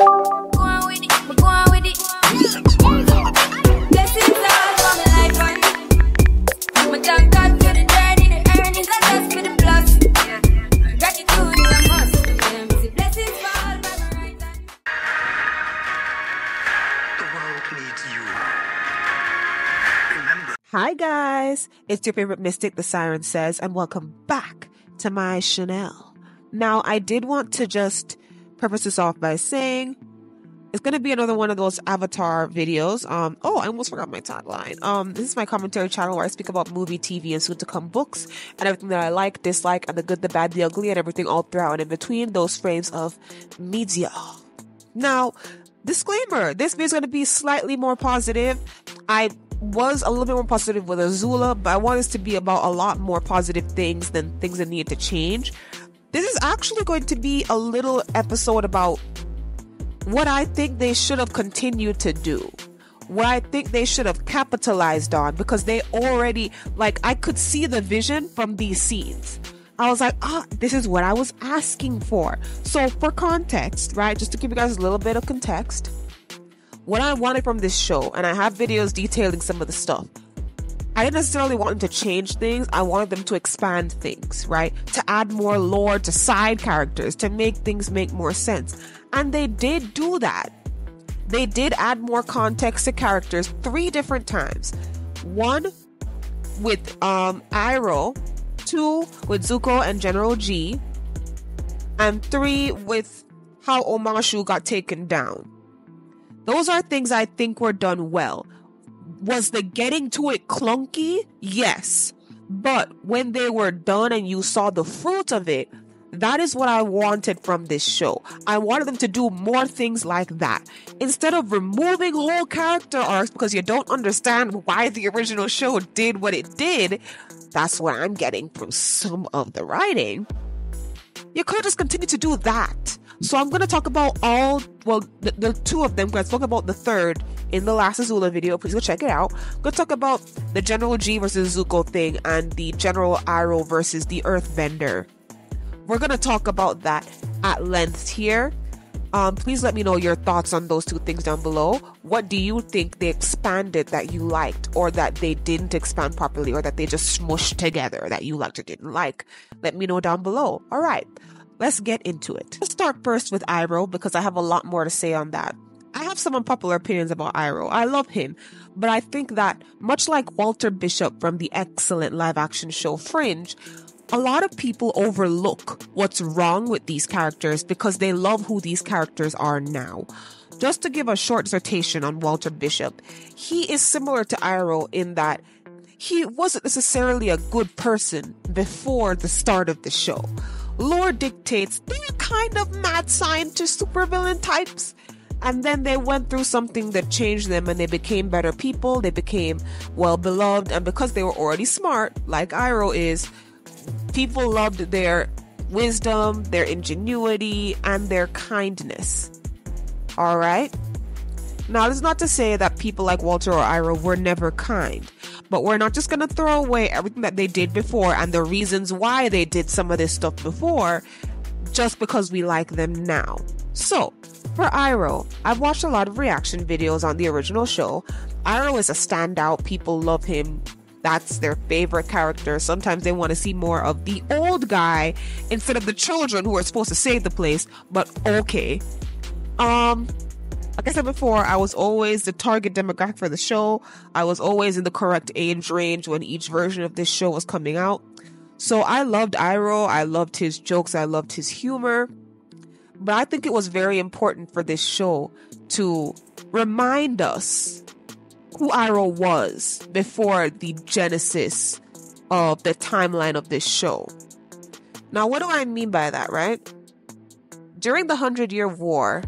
on with it, go on with it. Blessings all for my life and my thank God for the journey, the earnings and just for the plus. Gratitude is a must. Blessings fall by my right hand. The world needs you. Remember. Hi guys, it's your favorite mystic, TheSirenSayz, and welcome back to my channel. Now, I did want to just preface this off by saying it's going to be another one of those avatar videos. I almost forgot my tagline. This is my commentary channel where I speak about movie, TV, and soon-to-come books, and everything that I like, dislike, and the good, the bad, the ugly, and everything all throughout and in between those frames of media. Now, disclaimer, this video is going to be slightly more positive. I was a little bit more positive with Azula, but I want this to be about a lot more positive things than things that need to change. This is actually going to be a little episode about what I think they should have continued to do, what I think they should have capitalized on, because they already, I could see the vision from these scenes. I was like, this is what I was asking for. So for context, right, just to give you guys a little bit of context, what I wanted from this show, and I have videos detailing some of the stuff, I didn't necessarily want them to change things. I wanted them to expand things, right? To add more lore to side characters, to make things make more sense. And they did do that. They did add more context to characters 3 different times. 1 with Iroh, 2 with Zuko and General G, and 3 with how Omashu got taken down. Those are things I think were done well. Was the getting to it clunky? Yes. But when they were done and you saw the fruit of it, that is what I wanted from this show. I wanted them to do more things like that. Instead of removing whole character arcs because you don't understand why the original show did what it did, that's what I'm getting from some of the writing. You could just continue to do that. So I'm going to talk about the 2 of them, because I spoke about the 3rd in the last Azula video. Please go check it out. I'm going to talk about the General G versus Zuko thing and the General Iroh versus the Earthbender. We're going to talk about that at length here. Please let me know your thoughts on those 2 things down below. What do you think they expanded that you liked, or that they didn't expand properly, or that they just smushed together that you liked or didn't like? Let me know down below. All right. Let's get into it. Let's start first with Iroh, because I have a lot more to say on that. I have some unpopular opinions about Iroh. I love him, but I think that much like Walter Bishop from the excellent live-action show Fringe, a lot of people overlook what's wrong with these characters because they love who these characters are now. Just to give a short dissertation on Walter Bishop, he is similar to Iroh in that he wasn't necessarily a good person before the start of the show. Lore dictates they were kind of mad scientist supervillain types, and then they went through something that changed them and they became better people, they became well beloved, and because they were already smart, like Iroh is, people loved their wisdom, their ingenuity, and their kindness. Alright? Now, this is not to say that people like Walter or Iroh were never kind, but we're not just going to throw away everything that they did before and the reasons why they did some of this stuff before just because we like them now. So, for Iroh, I've watched a lot of reaction videos on the original show. Iroh is a standout. People love him. That's their favorite character. Sometimes they want to see more of the old guy instead of the children who are supposed to save the place, but okay. Like I said before, I was always the target demographic for the show. I was always in the correct age range when each version of this show was coming out. So I loved Iroh. I loved his jokes. I loved his humor. But I think it was very important for this show to remind us who Iroh was before the genesis of the timeline of this show. Now, what do I mean by that, right? During the 100-Year War,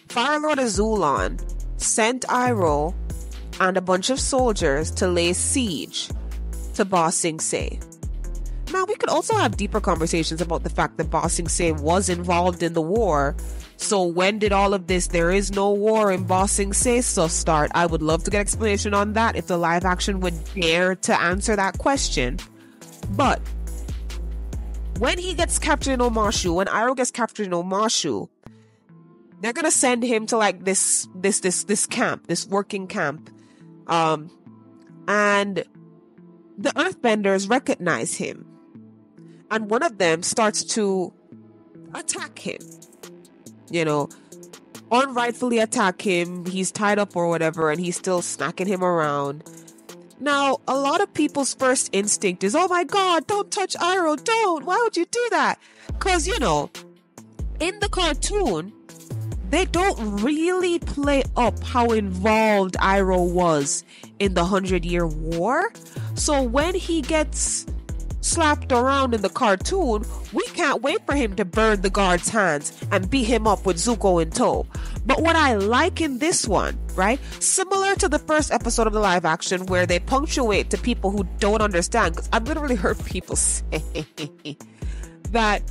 Fire Lord Azulon sent Iroh and a bunch of soldiers to lay siege to Ba Sing Se. Now, we could also have deeper conversations about the fact that Ba Sing Se was involved in the war. So when did all of this "there is no war in Ba Sing Se" stuff start? I would love to get explanation on that if the live action would dare to answer that question. But when he gets captured in Omashu, when Iroh gets captured in Omashu, they're gonna send him to like this camp, this working camp. And the Earthbenders recognize him. And one of them starts to attack him. You know, unrightfully attack him. He's tied up or whatever, and he's still smacking him around. Now, a lot of people's first instinct is, oh my God, don't touch Iroh, don't. Why would you do that? Because, you know, in the cartoon, they don't really play up how involved Iroh was in the 100-Year War. So when he gets slapped around in the cartoon, we can't wait for him to burn the guard's hands and beat him up with Zuko in tow. But what I like in this one, right, similar to the first episode of the live action where they punctuate to people who don't understand, because I've literally heard people say that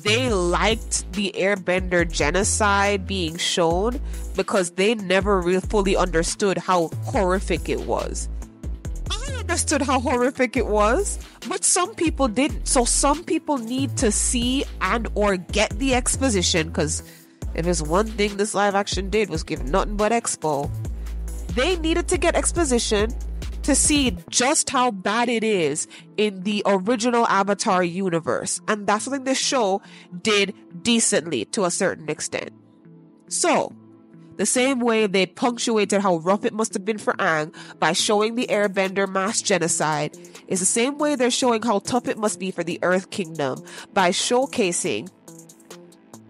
they liked the Airbender genocide being shown because they never really fully understood how horrific it was. I understood how horrific it was, but some people didn't. So some people need to see and or get the exposition, because if there's one thing this live action did was give nothing but expo. They needed to get exposition to see just how bad it is in the original Avatar universe. And that's something this show did decently to a certain extent. So, the same way they punctuated how rough it must have been for Aang by showing the Airbender mass genocide is the same way they're showing how tough it must be for the Earth Kingdom by showcasing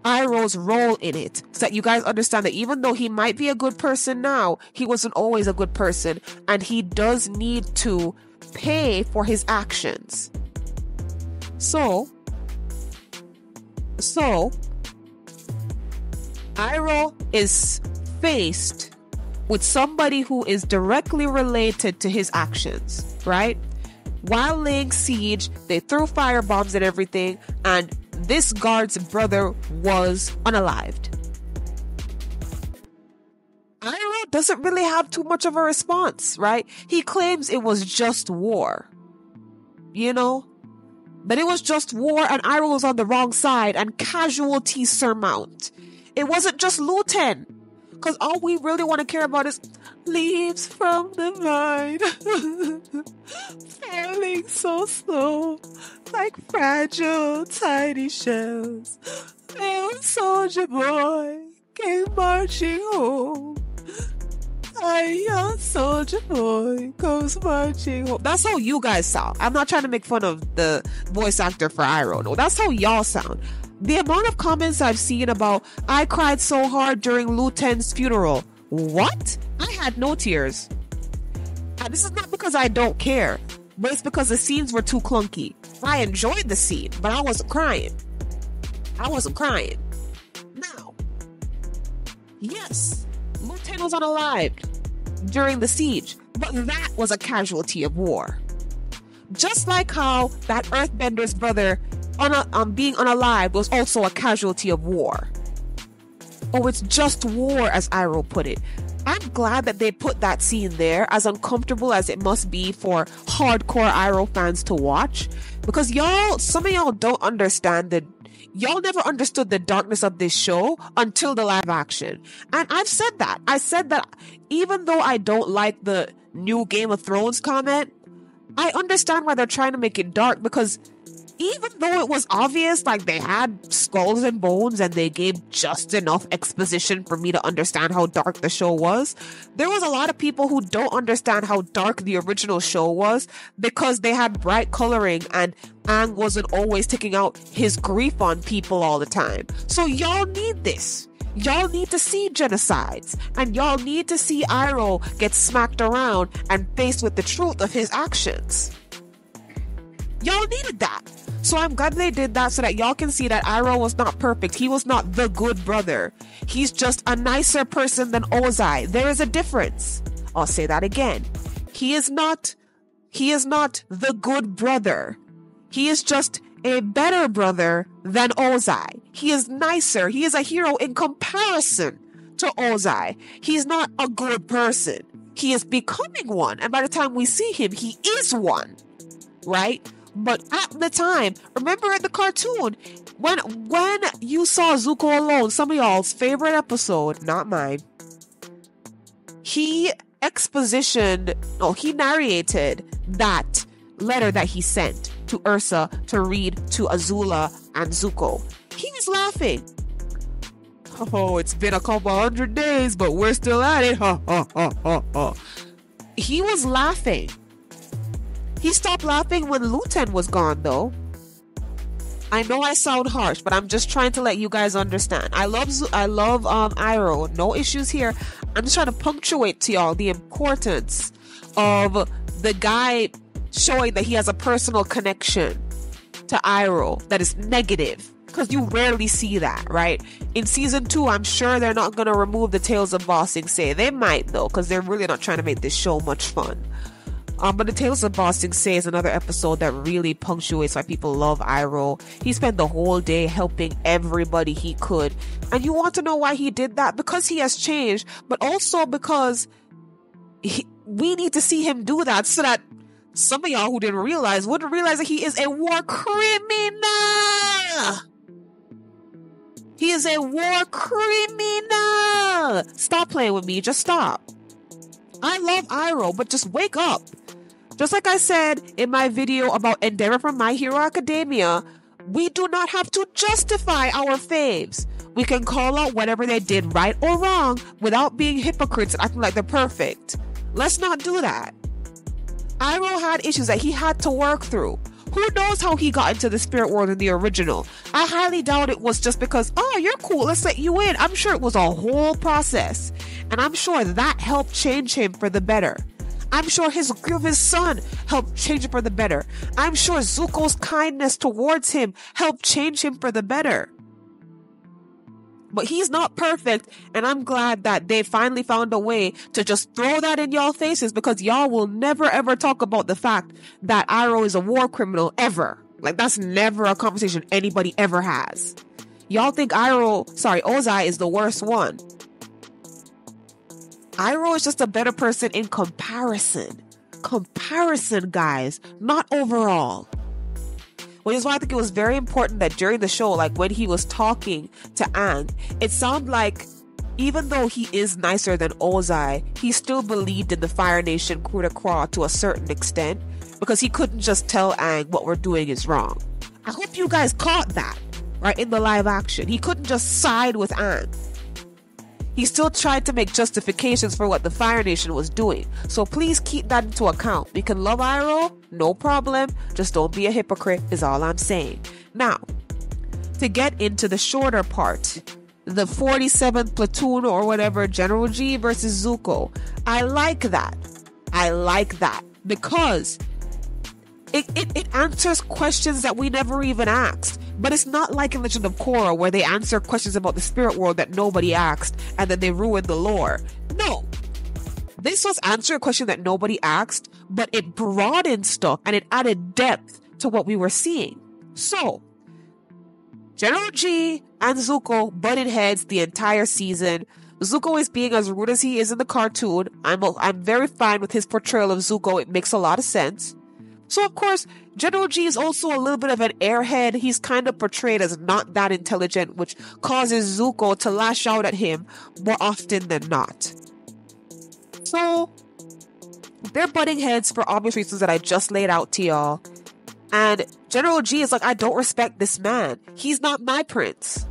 Iroh's role in it, so that you guys understand that even though he might be a good person now, he wasn't always a good person, and he does need to pay for his actions. So Iroh is faced with somebody who is directly related to his actions, right? While laying siege, they threw firebombs and everything, and this guard's brother was unalived. Iroh doesn't really have too much of a response, right? He claims it was just war. You know? That it was just war and Iroh was on the wrong side and casualties surmount. It wasn't just Luten. Because all we really want to care about is leaves from the vine. Falling so slow, like fragile tiny shells. Little soldier boy came marching home. A young soldier boy goes marching home. That's how you guys sound. I'm not trying to make fun of the voice actor for Iroh. No, that's how y'all sound. The amount of comments I've seen about, I cried so hard during Luten's funeral. What? I had no tears. And this is not because I don't care, but it's because the scenes were too clunky. I enjoyed the scene, but I wasn't crying. Now, yes, Luten was unalived during the siege, but that was a casualty of war. Just like how that Earthbender's brother being unalived was also a casualty of war. Oh, it's just war, as Iroh put it. I'm glad that they put that scene there, as uncomfortable as it must be for hardcore Iroh fans to watch, because some of y'all don't understand that. Y'all never understood the darkness of this show until the live action. And I've said that. I said that even though I don't like the new Game of Thrones comment, I understand why they're trying to make it dark, because even though it was obvious, like they had skulls and bones and they gave just enough exposition for me to understand how dark the show was, there was a lot of people who don't understand how dark the original show was because they had bright coloring and Aang wasn't always taking out his grief on people all the time. So y'all need this. Y'all need to see genocides, and y'all need to see Iroh get smacked around and faced with the truth of his actions. Y'all needed that. So I'm glad they did that so that y'all can see that Iroh was not perfect. He was not the good brother. He's just a nicer person than Ozai. There is a difference. I'll say that again. He is not the good brother. He is just a better brother than Ozai. He is nicer. He is a hero in comparison to Ozai. He's not a good person. He is becoming one. And by the time we see him, he is one. Right? But at the time, remember in the cartoon, when you saw Zuko alone, some of y'all's favorite episode, not mine, he narrated that letter that he sent to Ursa to read to Azula and Zuko. He was laughing. Oh, it's been a couple 100 days, but we're still at it. Ha, ha, ha, ha, ha. He was laughing. He stopped laughing when Luten was gone, though. I know I sound harsh, but I'm just trying to let you guys understand. I love Iroh. No issues here. I'm just trying to punctuate to y'all the importance of the guy showing that he has a personal connection to Iroh that is negative. Because you rarely see that, right? In season 2, I'm sure they're not going to remove the Tales of Ba Sing Se. They might, though, because they're really not trying to make this show much fun. But the Tales of Ba Sing Se is another episode that really punctuates why people love Iroh. He spent the whole day helping everybody he could. And you want to know why he did that? Because he has changed, but also because we need to see him do that so that some of y'all who wouldn't realize that he is a war criminal. He is a war criminal. Stop playing with me. Just stop. I love Iroh, but just wake up. Just like I said in my video about Endeavor from My Hero Academia, we do not have to justify our faves. We can call out whatever they did right or wrong without being hypocrites and acting like they're perfect. Let's not do that. Iroh had issues that he had to work through. Who knows how he got into the spirit world in the original? I highly doubt it was just because, oh, you're cool, let's let you in. I'm sure it was a whole process. And I'm sure that helped change him for the better. I'm sure his son helped change him for the better. I'm sure Zuko's kindness towards him helped change him for the better. But he's not perfect, and I'm glad that they finally found a way to just throw that in y'all faces, because y'all will never ever talk about the fact that Iroh is a war criminal ever. Like, that's never a conversation anybody ever has. Y'all think Ozai is the worst one. Iroh is just a better person in comparison. Comparison, guys, not overall. Which is why I think it was very important that during the show, like when he was talking to Aang, it sounded like even though he is nicer than Ozai, he still believed in the Fire Nation coup de grace to a certain extent, because he couldn't just tell Aang what we're doing is wrong. I hope you guys caught that, right, in the live action. He couldn't just side with Aang. He still tried to make justifications for what the Fire Nation was doing. So please keep that into account. We can love Iroh, no problem. Just don't be a hypocrite is all I'm saying. Now, to get into the shorter part, the 47th platoon or whatever, General G versus Zuko. I like that. Because it answers questions that we never even asked. But it's not like in Legend of Korra where they answer questions about the spirit world that nobody asked and then they ruin the lore. No. This was answering a question that nobody asked, but it broadened stuff and it added depth to what we were seeing. So, General G and Zuko butted heads the entire season. Zuko is being as rude as he is in the cartoon. I'm very fine with his portrayal of Zuko. It makes a lot of sense. So, of course, General G is also a little bit of an airhead. He's kind of portrayed as not that intelligent, which causes Zuko to lash out at him more often than not. So, they're butting heads for obvious reasons that I just laid out to y'all. And General G is like, I don't respect this man. He's not my prince.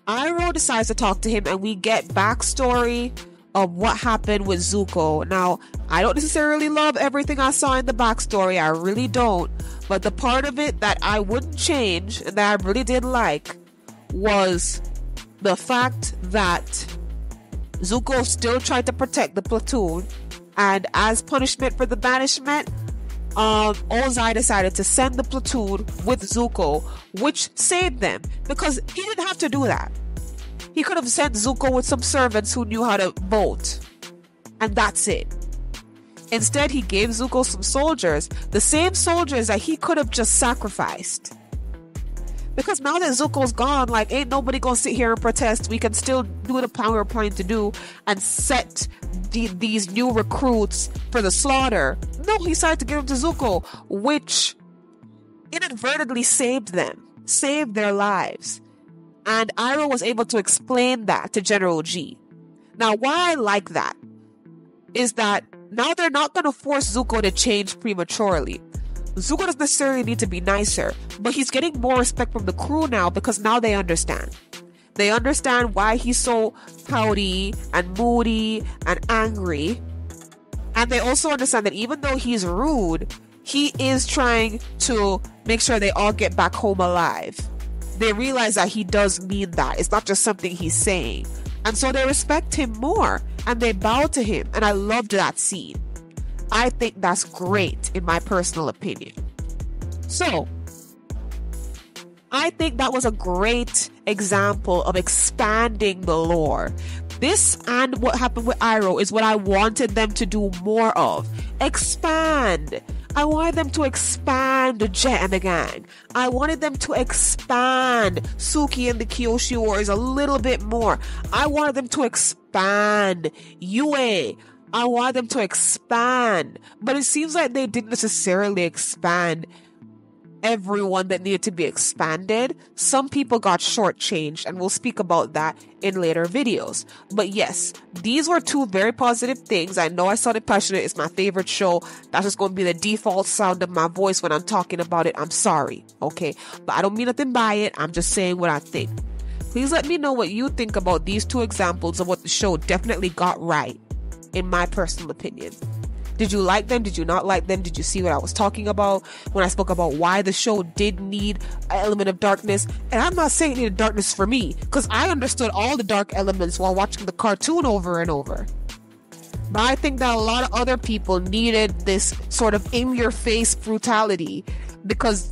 Iroh decides to talk to him, and we get backstory of what happened with Zuko. Now, I don't necessarily love everything I saw in the backstory. I really don't. But the part of it that I wouldn't change and that I really did like was the fact that Zuko still tried to protect the platoon. And as punishment for the banishment, Ozai decided to send the platoon with Zuko, which saved them because he didn't have to do that. He could have sent Zuko with some servants who knew how to boat. And that's it. Instead, he gave Zuko some soldiers, the same soldiers that he could have just sacrificed. Because now that Zuko's gone, like, ain't nobody gonna sit here and protest. We can still do the plan we're planning to do and set these new recruits for the slaughter. No, he decided to give them to Zuko, which inadvertently saved them, saved their lives. And Iroh was able to explain that to General G. Now, why I like that is that now they're not going to force Zuko to change prematurely. Zuko doesn't necessarily need to be nicer, but he's getting more respect from the crew now because now they understand. They understand why he's so pouty and moody and angry. And they also understand that even though he's rude, he is trying to make sure they all get back home alive. They realize that he does mean that. It's not just something he's saying. And so they respect him more and they bow to him. And I loved that scene. I think that's great in my personal opinion. So, I think that was a great example of expanding the lore. This and what happened with Iroh is what I wanted them to do more of. Expand. I wanted them to expand Jet and the gang. I wanted them to expand Suki and the Kyoshi Warriors a little bit more. I wanted them to expand Yue. I wanted them to expand. But it seems like they didn't necessarily expand everyone that needed to be expanded. Some people got shortchanged, and we'll speak about that in later videos. But yes, these were two very positive things. I know I sounded passionate. It's my favorite show. That's just going to be the default sound of my voice when I'm talking about it. I'm sorry, okay? But I don't mean nothing by it. I'm just saying what I think. Please let me know what you think about these two examples of what the show definitely got right, in my personal opinion. Did you like them? Did you not like them? Did you see what I was talking about when I spoke about why the show did need an element of darkness? And I'm not saying it needed darkness for me, because I understood all the dark elements while watching the cartoon over and over. But I think that a lot of other people needed this sort of in-your-face brutality because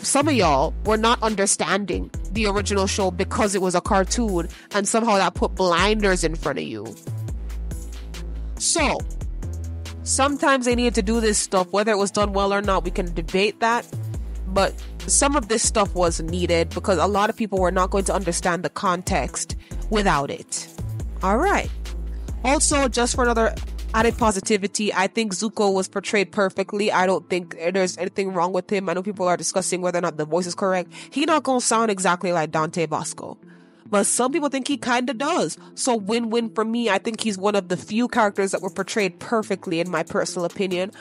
some of y'all were not understanding the original show because it was a cartoon, and somehow that put blinders in front of you. So, sometimes they needed to do this stuff. Whether it was done well or not, we can debate that. But some of this stuff was needed because a lot of people were not going to understand the context without it. Alright. Also, just for another added positivity, I think Zuko was portrayed perfectly. I don't think there's anything wrong with him. I know people are discussing whether or not the voice is correct. He not gonna sound exactly like Dante Bosco. But some people think he kinda does. So win-win for me. I think he's one of the few characters that were portrayed perfectly in my personal opinion.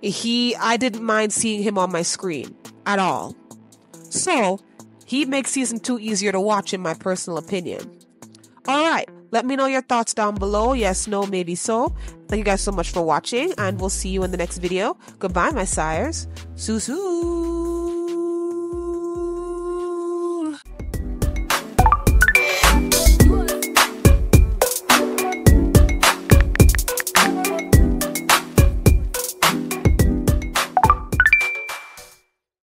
I didn't mind seeing him on my screen at all. So, he makes season 2 easier to watch in my personal opinion. Alright, let me know your thoughts down below. Yes, no, maybe so. Thank you guys so much for watching, and we'll see you in the next video. Goodbye, my sires. Sue.